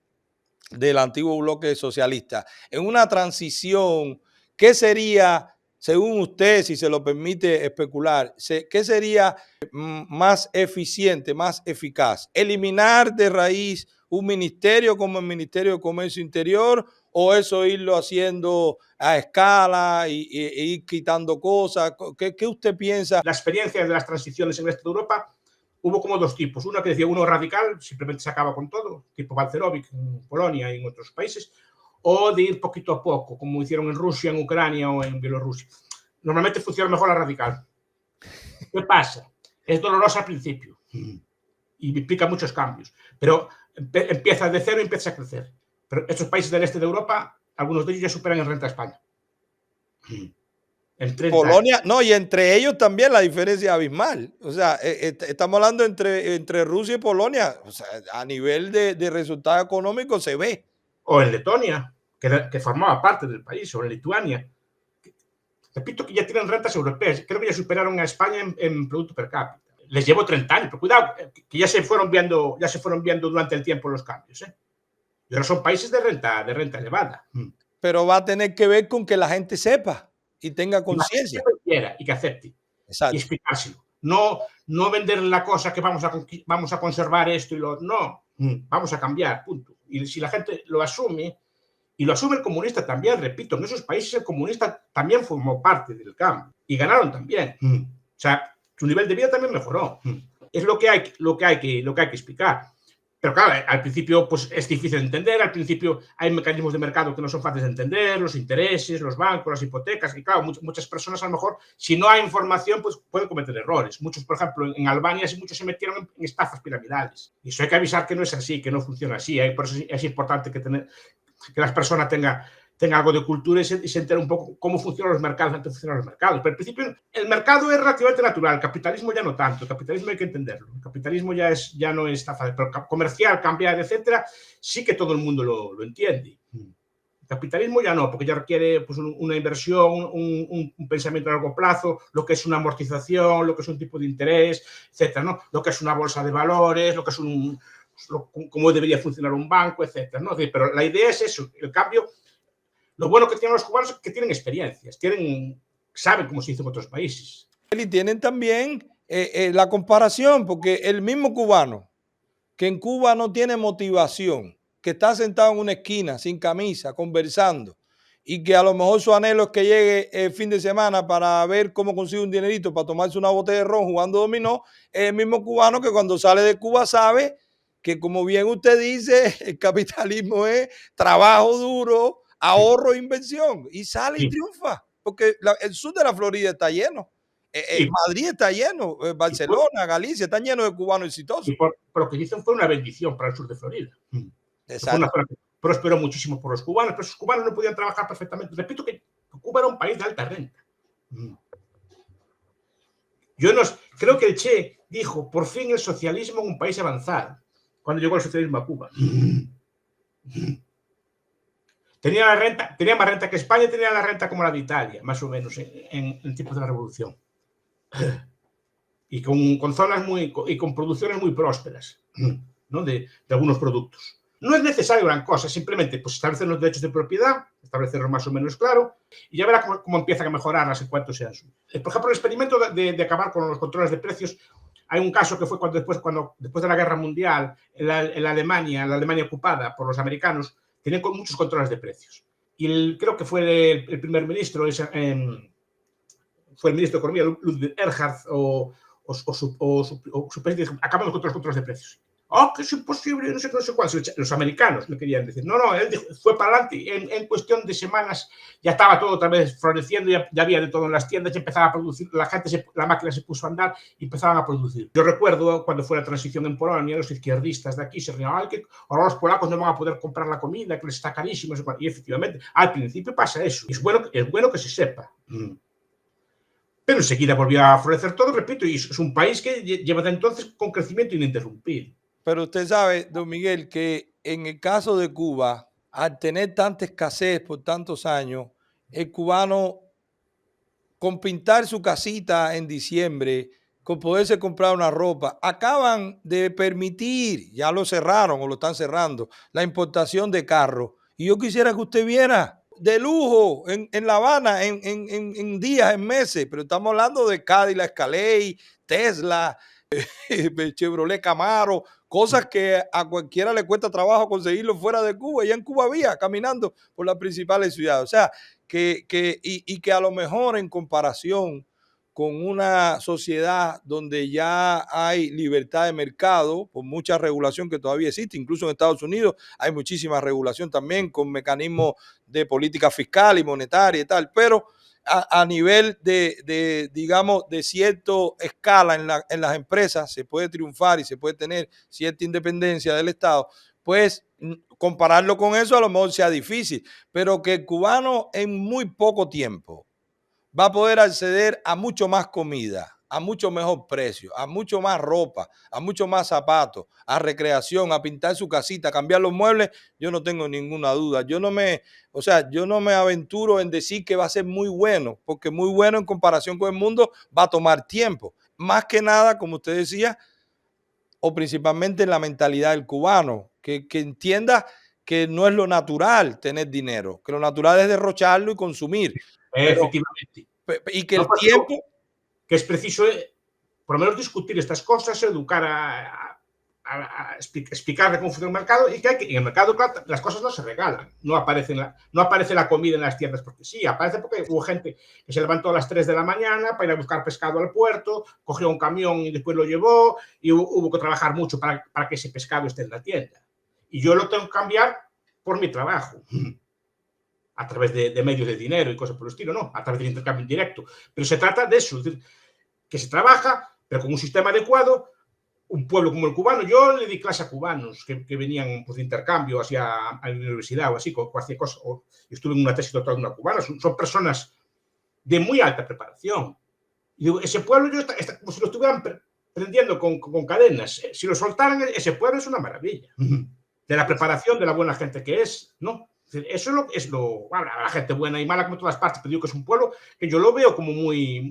del antiguo bloque socialista, en una transición, ¿qué sería, según usted, si se lo permite especular, qué sería más eficiente, más eficaz? ¿Eliminar de raíz un ministerio como el Ministerio de Comercio Interior o eso irlo haciendo a escala e ir quitando cosas? ¿Qué usted piensa? La experiencia de las transiciones en el este de Europa hubo como dos tipos. Una que decía uno radical, simplemente se acaba con todo, tipo Balcerowicz en Polonia y en otros países, o de ir poquito a poco, como hicieron en Rusia, en Ucrania o en Bielorrusia. Normalmente funciona mejor la radical. ¿Qué pasa? Es dolorosa al principio y implica muchos cambios, pero empieza de cero y empieza a crecer. Pero estos países del este de Europa, algunos de ellos ya superan en renta a España. Polonia, no, y entre ellos también la diferencia es abismal. O sea, estamos hablando entre Rusia y Polonia. O sea, a nivel de resultado económico se ve. O en Letonia, que formaba parte del país, o en Lituania. Repito que ya tienen rentas europeas. Creo que ya superaron a España en producto per cápita. Les llevo 30 años, pero cuidado, que ya se fueron viendo durante el tiempo los cambios. Y ahora son países de renta elevada. Pero va a tener que ver con que la gente sepa y tenga conciencia. Y que acepte. Exacto. Y explicárselo. No vender la cosa que vamos a conservar esto y lo otro. No, vamos a cambiar, punto. Y si la gente lo asume, y lo asume el comunista también, repito, en esos países el comunista también formó parte del cambio. Y ganaron también. O sea, su nivel de vida también mejoró. Es lo que hay que explicar. Pero claro, al principio pues, es difícil de entender, al principio hay mecanismos de mercado que no son fáciles de entender, los intereses, los bancos, las hipotecas, y claro, muchas personas a lo mejor, si no hay información, pues pueden cometer errores. Muchos, por ejemplo, en Albania, muchos se metieron en estafas piramidales. Y eso hay que avisar que no es así, que no funciona así. Por eso es importante que las personas tengan algo de cultura y se entere un poco cómo funcionan los mercados antes de funcionar los mercados. Pero al principio el mercado es relativamente natural, el capitalismo ya no tanto, el capitalismo hay que entenderlo. El capitalismo ya no es tan fácil, pero comercial, cambiar, etcétera, sí que todo el mundo lo entiende. El capitalismo ya no, porque ya requiere pues, una inversión, un pensamiento a largo plazo, lo que es una amortización, lo que es un tipo de interés, etcétera, ¿no? Lo que es una bolsa de valores, lo que es cómo debería funcionar un banco, etcétera, ¿no? Pero la idea es eso, el cambio. Lo bueno que tienen los cubanos es que tienen experiencias, saben cómo se hizo en otros países. Y tienen también la comparación, porque el mismo cubano que en Cuba no tiene motivación, que está sentado en una esquina sin camisa, conversando, y que a lo mejor su anhelo es que llegue el fin de semana para ver cómo consigue un dinerito para tomarse una botella de ron jugando dominó, es el mismo cubano que cuando sale de Cuba sabe que, como bien usted dice, el capitalismo es trabajo duro, ahorro e inversión, y sale y triunfa, porque el sur de la Florida está lleno, Madrid está lleno, Barcelona, Galicia, están llenos de cubanos exitosos. Y por lo que dicen fue una bendición para el sur de Florida. Fue una zona que prosperó muchísimo por los cubanos, pero esos cubanos no podían trabajar perfectamente. Repito que Cuba era un país de alta renta. Yo no, creo que el Che dijo, por fin el socialismo en un país avanzado, cuando llegó el socialismo a Cuba. Tenía más renta que España, tenía la renta como la de Italia, más o menos, en tiempos de la Revolución. Y con zonas y con producciones muy prósperas, ¿no? de algunos productos. No es necesario gran cosa, simplemente pues, establecer los derechos de propiedad, establecerlos más o menos claro, y ya verá cómo empiezan a mejorarlas en cuanto sean sus. Por ejemplo, el experimento de acabar con los controles de precios, hay un caso que fue después de la Guerra Mundial, en la Alemania ocupada por los americanos, tenían muchos controles de precios. Y creo que fue el primer ministro, fue el ministro de Economía, Ludwig Erhard, o su presidente, acabamos con los controles de precios. Oh, que es imposible, no sé cuál. Los americanos le querían decir. No, él dijo, fue para adelante. En cuestión de semanas ya estaba todo otra vez floreciendo, ya había de todo en las tiendas, ya empezaba a producir, la máquina se puso a andar y empezaban a producir. Yo recuerdo cuando fue la transición en Polonia, los izquierdistas de aquí se reían, ay, que ahora los polacos no van a poder comprar la comida, que les está carísimo. Y efectivamente, al principio pasa eso. Es bueno que se sepa. Pero enseguida volvió a florecer todo, repito, y es un país que lleva de entonces con crecimiento ininterrumpido. Pero usted sabe, don Miguel, que en el caso de Cuba, al tener tanta escasez por tantos años, el cubano, con pintar su casita en diciembre, con poderse comprar una ropa, acaban de permitir, ya lo cerraron o lo están cerrando, la importación de carros. Y yo quisiera que usted viera de lujo en La Habana, en días, en meses, pero estamos hablando de Cadillac Escalade, Tesla, Chevrolet Camaro, cosas que a cualquiera le cuesta trabajo conseguirlo fuera de Cuba. Ya en Cuba había, caminando por las principales ciudades. O sea, que a lo mejor en comparación con una sociedad donde ya hay libertad de mercado, por mucha regulación que todavía existe, incluso en Estados Unidos hay muchísima regulación también con mecanismos de política fiscal y monetaria y tal, pero a nivel digamos, de cierta escala en las empresas se puede triunfar y se puede tener cierta independencia del Estado, pues compararlo con eso a lo mejor sea difícil, pero que el cubano en muy poco tiempo va a poder acceder a mucho más comida, a mucho mejor precio, a mucho más ropa, a mucho más zapatos, a recreación, a pintar su casita, a cambiar los muebles, yo no tengo ninguna duda. Yo no me aventuro en decir que va a ser muy bueno, porque muy bueno en comparación con el mundo va a tomar tiempo. Más que nada, como usted decía, o principalmente en la mentalidad del cubano, que entienda que no es lo natural tener dinero, que lo natural es derrocharlo y consumir. Efectivamente. Y que el tiempo... Que es preciso, por lo menos, discutir estas cosas, educar a explicar cómo funciona el mercado, y que en el mercado, claro, las cosas no se regalan. No aparece la comida en las tiendas porque sí, aparece porque hubo gente que se levantó a las 3 de la mañana para ir a buscar pescado al puerto, cogió un camión y después lo llevó, y hubo que trabajar mucho para que ese pescado esté en la tienda. Y yo lo tengo que cambiar por mi trabajo. A través de medios de dinero y cosas por el estilo, no, a través del intercambio indirecto. Pero se trata de eso, es decir, que se trabaja, pero con un sistema adecuado. Un pueblo como el cubano, yo le di clase a cubanos que venían pues, de intercambio hacia a la universidad o así, cualquier cosa, o estuve en una tesis doctoral de una cubana, son personas de muy alta preparación. Y digo, ese pueblo yo está como si lo estuvieran prendiendo con cadenas. Si lo soltaran, ese pueblo es una maravilla. De la preparación, de la buena gente que es, ¿no? Eso es lo bueno, la gente buena y mala como en todas partes, pero digo que es un pueblo que yo lo veo como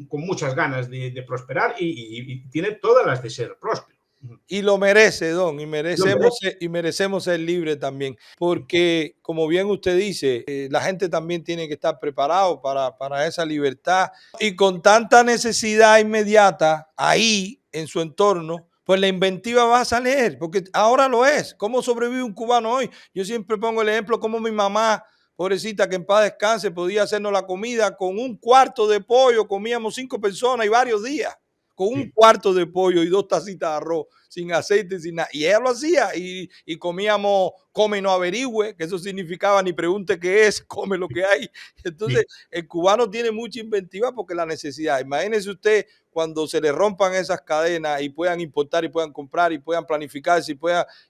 con muchas ganas de prosperar y tiene todas las de ser próspero. Y lo merece, don, y merecemos ser libres también, porque como bien usted dice, la gente también tiene que estar preparado para esa libertad, y con tanta necesidad inmediata ahí en su entorno, pues la inventiva va a salir, porque ahora lo es. ¿Cómo sobrevive un cubano hoy? Yo siempre pongo el ejemplo como mi mamá, pobrecita, que en paz descanse, podía hacernos la comida con un cuarto de pollo, comíamos 5 personas y varios días, con un cuarto de pollo y 2 tacitas de arroz, sin aceite, sin nada. Y ella lo hacía y comíamos, come y no averigüe, que eso significaba ni pregunte qué es, come lo que hay. Entonces, el cubano tiene mucha inventiva porque la necesidad. Imagínese usted cuando se le rompan esas cadenas y puedan importar y puedan comprar y puedan planificarse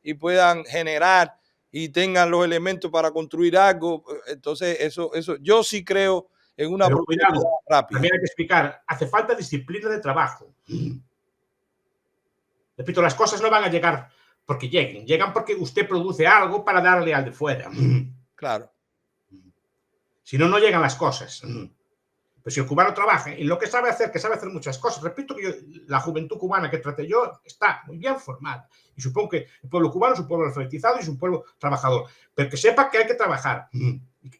y puedan generar y tengan los elementos para construir algo. Entonces, eso yo sí creo en una prosperidad rápida. También hay que explicar, hace falta disciplina de trabajo. Repito, las cosas no van a llegar porque lleguen, llegan porque usted produce algo para darle al de fuera. Claro. Si no, no llegan las cosas. Pues si el cubano trabaja en lo que sabe hacer muchas cosas. Repito que la juventud cubana que traté yo está muy bien formada. Y supongo que el pueblo cubano es un pueblo alfabetizado y es un pueblo trabajador. Pero que sepa que hay que trabajar,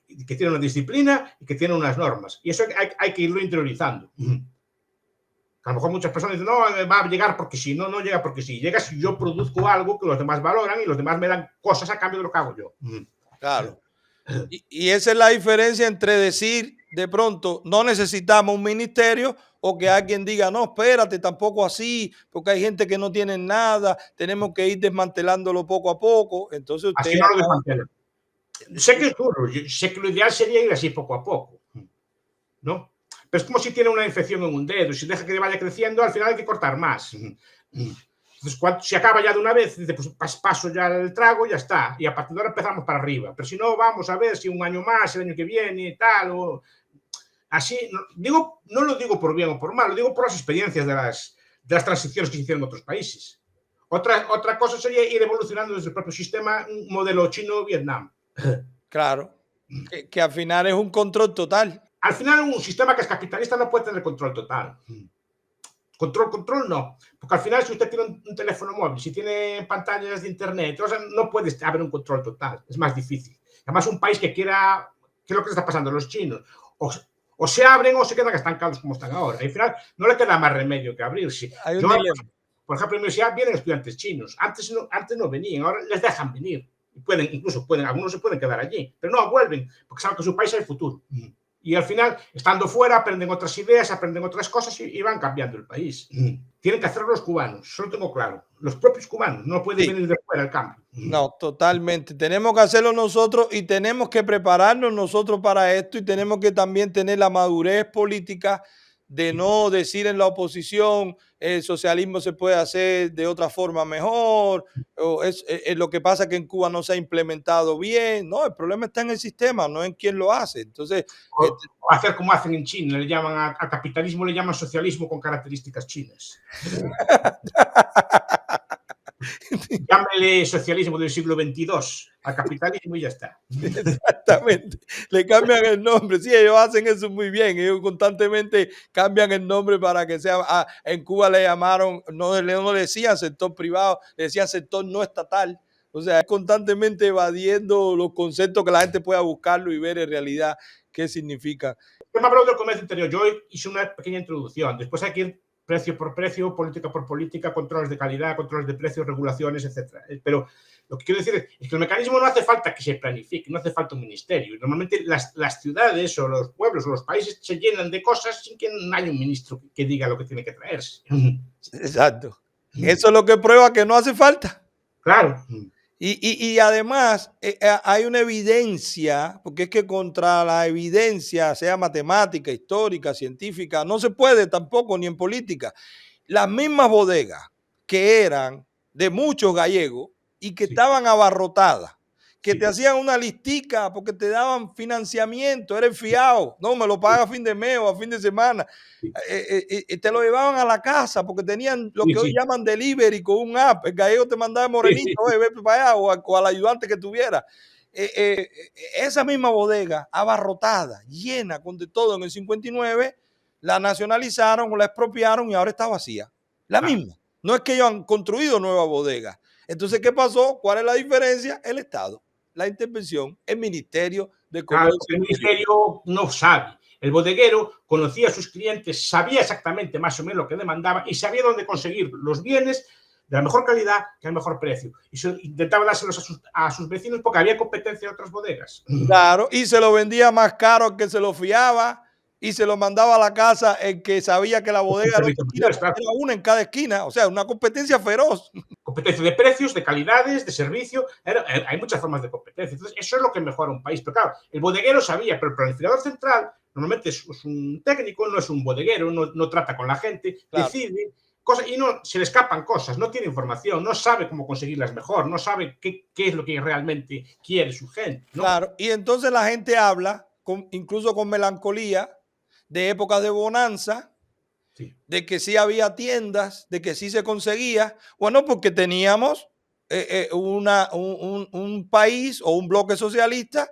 y que tiene una disciplina y que tiene unas normas. Y eso hay que irlo interiorizando. A lo mejor muchas personas dicen, no, va a llegar porque sí. No, no llega porque sí. Llega si yo produzco algo que los demás valoran y los demás me dan cosas a cambio de lo que hago yo. Claro. Y esa es la diferencia entre decir de pronto no necesitamos un ministerio o que alguien diga no, espérate, tampoco así, porque hay gente que no tiene nada, tenemos que ir desmantelándolo poco a poco. Entonces usted así no lo desmantelan. Sé que es duro, sé que lo ideal sería ir así poco a poco, ¿no? Pero es como si tiene una infección en un dedo, si deja que vaya creciendo, al final hay que cortar más. Entonces, cuando se acaba ya de una vez, dice, pues paso ya el trago y ya está. Y a partir de ahora empezamos para arriba. Pero si no, vamos a ver si un año más, el año que viene y tal. O... Así, no lo digo por bien o por mal, lo digo por las experiencias de las transiciones que se hicieron en otros países. Otra cosa sería ir evolucionando desde el propio sistema, un modelo chino-Vietnam. Claro, que al final es un control total. Al final, un sistema que es capitalista no puede tener control total. Control no. Porque al final, si usted tiene un teléfono móvil, si tiene pantallas de internet, o sea, no puede haber un control total. Es más difícil. Además, un país que quiera... ¿Qué es lo que está pasando? Los chinos o se abren o se quedan estancados como están ahora. Y al final, no le queda más remedio que abrirse. Hay un dilema. Por ejemplo, en la universidad vienen estudiantes chinos. Antes no venían, ahora les dejan venir. Incluso algunos se pueden quedar allí, pero no vuelven, porque saben que su país es el futuro. Y al final, estando fuera, aprenden otras ideas, aprenden otras cosas y van cambiando el país. Tienen que hacerlo los cubanos, eso lo tengo claro. Los propios cubanos, no pueden venir de fuera al cambio. No, totalmente. Tenemos que hacerlo nosotros y tenemos que prepararnos nosotros para esto y tenemos que también tener la madurez política de no decir en la oposición el socialismo se puede hacer de otra forma mejor, o es lo que pasa que en Cuba no se ha implementado bien. No, el problema está en el sistema, no en quién lo hace. Entonces, o hacer como hacen en China, le llaman al capitalismo, le llaman socialismo con características chinas. Llámele socialismo del siglo XXII al capitalismo y ya está. Exactamente, le cambian el nombre. Sí, ellos hacen eso muy bien. Ellos constantemente cambian el nombre para que sea. En Cuba le llamaron, no le decían sector privado, le decían sector no estatal. O sea, constantemente evadiendo los conceptos que la gente pueda buscarlo y ver en realidad qué significa. Yo me hablado del comercio interior. Yo hice una pequeña introducción. Después hay que ir precio por precio, política por política, controles de calidad, controles de precios, regulaciones, etc. Pero lo que quiero decir es que el mecanismo no hace falta que se planifique, no hace falta un ministerio. Normalmente las ciudades o los pueblos o los países se llenan de cosas sin que haya un ministro que diga lo que tiene que traerse. Exacto. Eso es lo que prueba que no hace falta. Claro. Y además hay una evidencia, porque es que contra la evidencia, sea matemática, histórica, científica, no se puede tampoco ni en política. Las mismas bodegas que eran de muchos gallegos y que estaban abarrotadas, que te hacían una listica porque te daban financiamiento, eres fiado, no, me lo paga a fin de mes o a fin de semana. Te lo llevaban a la casa porque tenían lo que hoy llaman delivery con un app. El gallego te mandaba morenito, ve para allá o al ayudante que tuviera. Esa misma bodega abarrotada, llena con de todo en el 59, la nacionalizaron o la expropiaron y ahora está vacía. La misma. No es que ellos han construido nuevas bodegas. Entonces, ¿qué pasó? ¿Cuál es la diferencia? El Estado, la intervención, el Ministerio de Comercio. Claro, el Ministerio no sabe. El bodeguero conocía a sus clientes, sabía exactamente más o menos lo que demandaba y sabía dónde conseguir los bienes de la mejor calidad que al mejor precio. Y intentaba dárselos a sus vecinos porque había competencia en otras bodegas. Claro, y se lo vendía más caro al que se lo fiaba y se lo mandaba a la casa el que sabía que la bodega era una en cada esquina. O sea, una competencia feroz. Competencia de precios, de calidades, de servicio. Hay muchas formas de competencia. Entonces, eso es lo que mejora un país. Pero claro, el bodeguero sabía, pero el planificador central normalmente es un técnico, no es un bodeguero, no trata con la gente, decide cosas y no se le escapan cosas, no tiene información, no sabe cómo conseguirlas mejor, no sabe qué es lo que realmente quiere su gente, ¿no? Claro, y entonces la gente habla, incluso con melancolía, de épocas de bonanza, Sí. de que sí había tiendas, de que sí se conseguía. Bueno, porque teníamos un país o un bloque socialista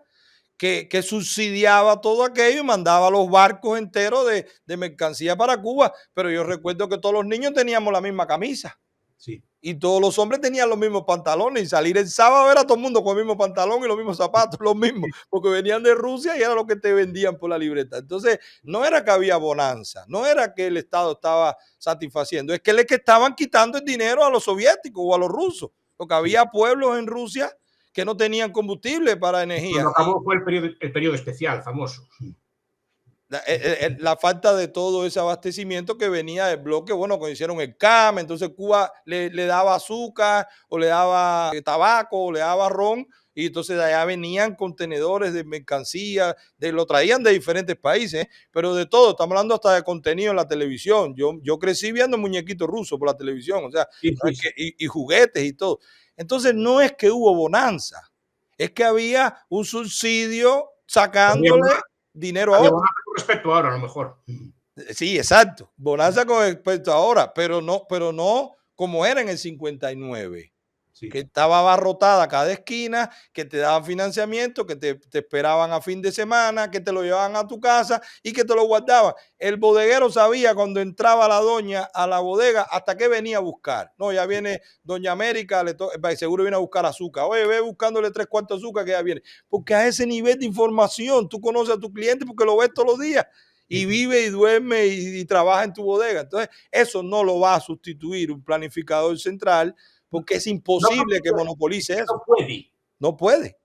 que subsidiaba todo aquello y mandaba los barcos enteros de mercancía para Cuba. Pero yo recuerdo que todos los niños teníamos la misma camisa. Sí. Y todos los hombres tenían los mismos pantalones y salir el sábado era todo el mundo con el mismo pantalón y los mismos zapatos, los mismos, porque venían de Rusia y era lo que te vendían por la libreta. Entonces, no era que había bonanza, no era que el Estado estaba satisfaciendo, es que le estaban quitando el dinero a los soviéticos o a los rusos, porque había pueblos en Rusia que no tenían combustible para energía. Cuando acabó fue el periodo especial, famoso. La falta de todo ese abastecimiento que venía del bloque, bueno, cuando hicieron el CAM, entonces Cuba le daba azúcar o le daba tabaco o le daba ron y entonces de allá venían contenedores de mercancía, lo traían de diferentes países, pero de todo, estamos hablando hasta de contenido en la televisión. Yo crecí viendo muñequitos rusos por la televisión, o sea, Sí, no es que, y juguetes y todo. Entonces no es que hubo bonanza, es que había un subsidio sacándole dinero a había otros. bonanza con respecto a ahora, a lo mejor. Sí, exacto. Bonanza con respecto a ahora, pero no como era en el 59, Sí. que estaba abarrotada cada esquina, que te daban financiamiento, que te esperaban a fin de semana, que te lo llevaban a tu casa y que te lo guardaban. El bodeguero sabía cuando entraba la doña a la bodega hasta qué venía a buscar. No, ya viene doña América, seguro viene a buscar azúcar. Oye, ve buscándole 3 cuartos de azúcar que ya viene. Porque a ese nivel de información tú conoces a tu cliente porque lo ves todos los días y vive y duerme y trabaja en tu bodega. Entonces, eso no lo va a sustituir un planificador central porque es imposible que monopolice eso. No puede. No puede.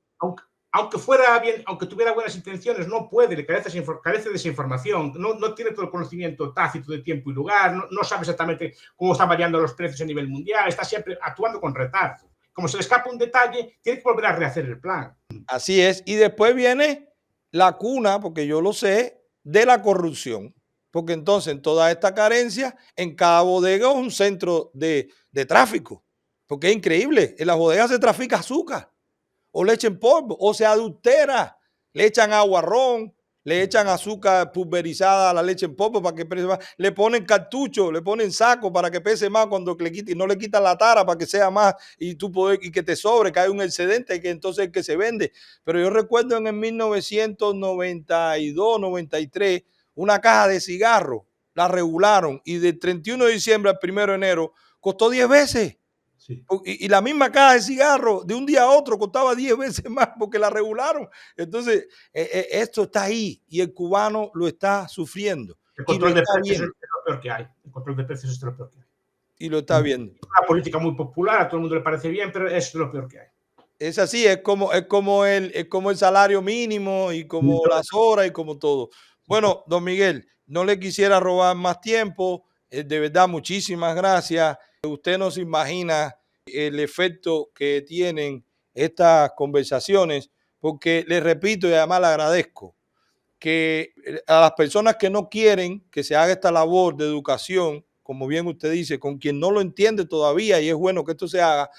Aunque fuera bien, aunque tuviera buenas intenciones, no puede, le carece de esa información, no tiene todo el conocimiento tácito de tiempo y lugar, no sabe exactamente cómo están variando los precios a nivel mundial, está siempre actuando con retardo. Como se le escapa un detalle, tiene que volver a rehacer el plan. Así es. Y después viene la cuna, porque yo lo sé, de la corrupción. Porque entonces en toda esta carencia, en cada bodega es un centro de tráfico. Porque es increíble. En las bodegas se trafica azúcar o leche en polvo o se adultera. Le echan agua ron, le echan azúcar pulverizada a la leche en polvo para que pese más. Le ponen cartucho, le ponen saco para que pese más cuando le quiten, no le quitan la tara para que sea más y tú poder, y que te sobre, que hay un excedente que entonces es que se vende. Pero yo recuerdo en el 1992, 93, una caja de cigarros la regularon y del 31 de diciembre al 1 de enero costó 10 veces. Sí. Y la misma caja de cigarros de un día a otro costaba 10 veces más porque la regularon. Entonces, esto está ahí y el cubano lo está sufriendo. El Y lo control de está precios viendo. es lo peor que hay. El control de precios es lo peor que hay. Y lo está viendo. Una política muy popular, a todo el mundo le parece bien, pero es lo peor que hay. Es así, es como el salario mínimo y como las horas y como todo. Bueno, don Miguel, no le quisiera robar más tiempo. De verdad, muchísimas gracias. Usted no se imagina el efecto que tienen estas conversaciones, porque le repito y además le agradezco que a las personas que no quieren que se haga esta labor de educación, como bien usted dice, con quien no lo entiende todavía y es bueno que esto se haga,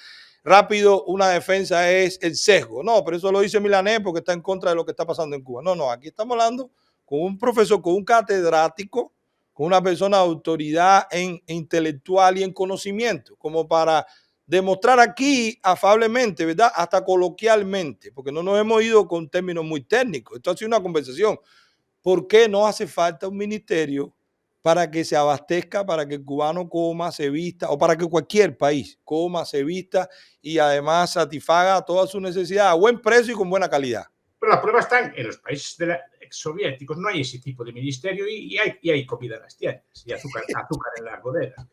rápido una defensa es el sesgo. No, pero eso lo dice Milanés porque está en contra de lo que está pasando en Cuba. No, aquí estamos hablando con un profesor, con un catedrático, con una persona de autoridad intelectual y en conocimiento, como para demostrar aquí afablemente, ¿verdad? Hasta coloquialmente, porque no nos hemos ido con términos muy técnicos. Esto ha sido una conversación. ¿Por qué no hace falta un ministerio para que se abastezca, para que el cubano coma, se vista, o para que cualquier país coma, se vista y además satisfaga todas sus necesidades a buen precio y con buena calidad? Pero la prueba está en los países exsoviéticos, no hay ese tipo de ministerio y hay comida en las tiendas y azúcar en las bodegas.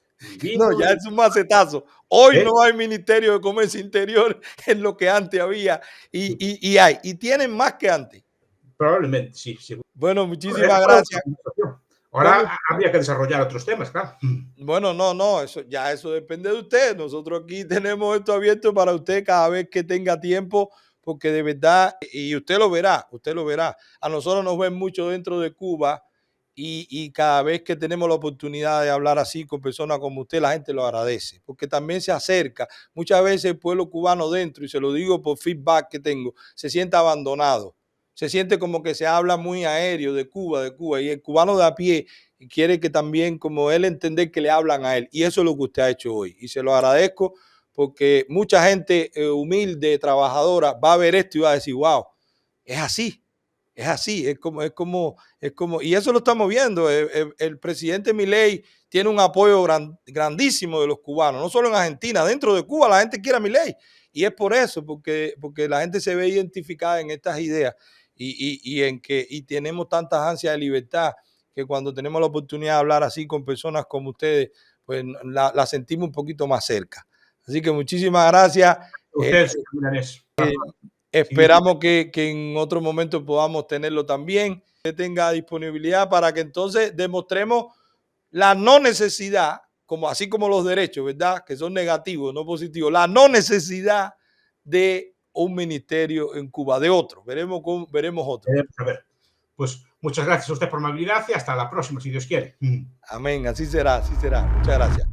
No, ya es un macetazo. Hoy ¿Eh? no hay Ministerio de Comercio Interior en lo que antes había y tienen más que antes. Probablemente, sí. Bueno, muchísimas gracias. Ahora habría que desarrollar otros temas, claro. Bueno, no, eso depende de usted. Nosotros aquí tenemos esto abierto para usted cada vez que tenga tiempo, porque de verdad, y usted lo verá. A nosotros nos ven mucho dentro de Cuba y cada vez que tenemos la oportunidad de hablar así con personas como usted, la gente lo agradece, porque también se acerca. Muchas veces el pueblo cubano dentro, y se lo digo por feedback que tengo, se siente abandonado. se siente como que se habla muy aéreo de Cuba, y el cubano de a pie quiere que también, como él, entender que le hablan a él. Y eso es lo que usted ha hecho hoy. Y se lo agradezco porque mucha gente humilde, trabajadora, va a ver esto y va a decir, wow, es así. Es así, y eso lo estamos viendo. El presidente Milei tiene un apoyo grandísimo de los cubanos, no solo en Argentina, dentro de Cuba la gente quiere a Milei. Y es por eso, porque la gente se ve identificada en estas ideas y tenemos tantas ansias de libertad que cuando tenemos la oportunidad de hablar así con personas como ustedes, pues la sentimos un poquito más cerca. Así que muchísimas gracias. Ustedes, Esperamos que en otro momento podamos tenerlo también, que tenga disponibilidad para que entonces demostremos la no necesidad, así como los derechos, ¿verdad? Que son negativos, no positivos, la no necesidad de un ministerio en Cuba, de otro. Veremos otro. A ver. Pues muchas gracias a usted por la amabilidad y hasta la próxima, si Dios quiere. Amén, así será, así será. Muchas gracias.